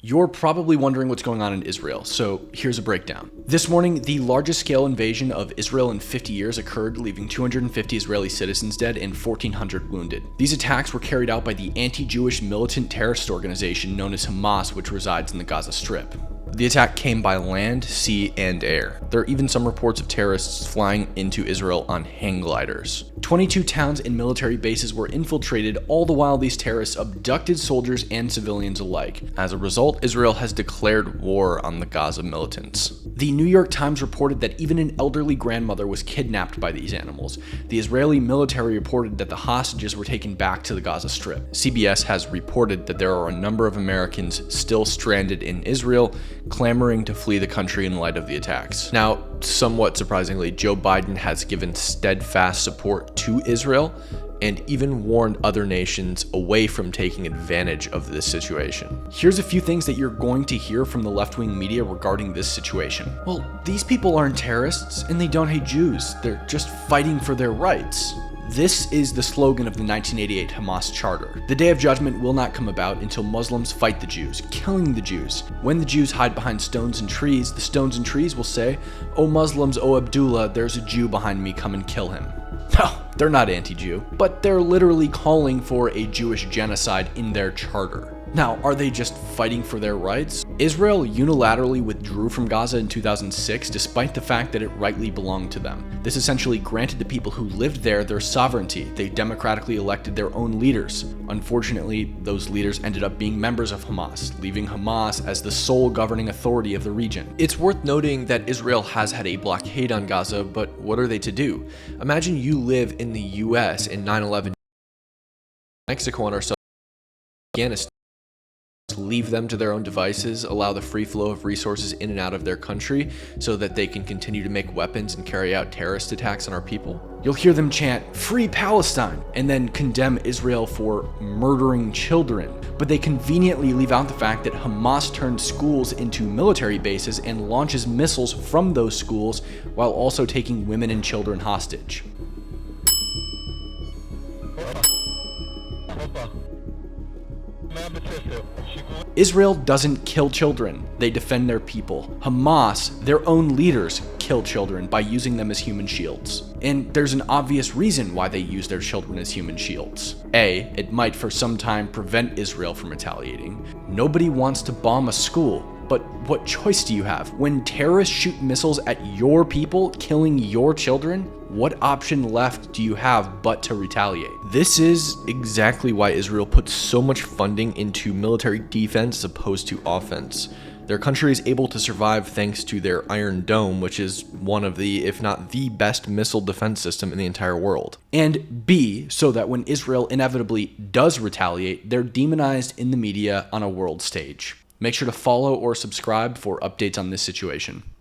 You're probably wondering what's going on in Israel, so here's a breakdown. This morning, the largest scale invasion of Israel in 50 years occurred, leaving 250 Israeli citizens dead and 1,400 wounded. These attacks were carried out by the anti-Jewish militant terrorist organization known as Hamas, which resides in the Gaza Strip. The attack came by land, sea, and air. There are even some reports of terrorists flying into Israel on hang gliders. 22 towns and military bases were infiltrated, all the while these terrorists abducted soldiers and civilians alike. As a result, Israel has declared war on the Gaza militants. The New York Times reported that even an elderly grandmother was kidnapped by these animals. The Israeli military reported that the hostages were taken back to the Gaza Strip. CBS has reported that there are a number of Americans still stranded in Israel, clamoring to flee the country in light of the attacks. Now, somewhat surprisingly, Joe Biden has given steadfast support to Israel and even warned other nations away from taking advantage of this situation. Here's a few things that you're going to hear from the left-wing media regarding this situation. Well, these people aren't terrorists and they don't hate Jews. They're just fighting for their rights. This is the slogan of the 1988 Hamas Charter. The Day of Judgment will not come about until Muslims fight the Jews, killing the Jews. When the Jews hide behind stones and trees, the stones and trees will say, "O Muslims, O Abdullah, there's a Jew behind me, come and kill him." No, they're not anti-Jew, but they're literally calling for a Jewish genocide in their charter. Now, are they just fighting for their rights? Israel unilaterally withdrew from Gaza in 2006 despite the fact that it rightly belonged to them. This essentially granted the people who lived there their sovereignty. They democratically elected their own leaders. Unfortunately, those leaders ended up being members of Hamas, leaving Hamas as the sole governing authority of the region. It's worth noting that Israel has had a blockade on Gaza, but what are they to do? Imagine you live in the US in 9/11, Mexico, and ourselves, Afghanistan. Leave them to their own devices, allow the free flow of resources in and out of their country so that they can continue to make weapons and carry out terrorist attacks on our people? You'll hear them chant, "Free Palestine," and then condemn Israel for murdering children. But they conveniently leave out the fact that Hamas turned schools into military bases and launches missiles from those schools while also taking women and children hostage. Israel doesn't kill children, they defend their people. Hamas, their own leaders, kill children by using them as human shields. And there's an obvious reason why they use their children as human shields. A, it might for some time prevent Israel from retaliating. Nobody wants to bomb a school, but what choice do you have? When terrorists shoot missiles at your people, killing your children, what option left do you have but to retaliate? This is exactly why Israel puts so much funding into military defense as opposed to offense. Their country is able to survive thanks to their Iron Dome, which is one of the, if not the best missile defense system in the entire world. And B, so that when Israel inevitably does retaliate, they're demonized in the media on a world stage. Make sure to follow or subscribe for updates on this situation.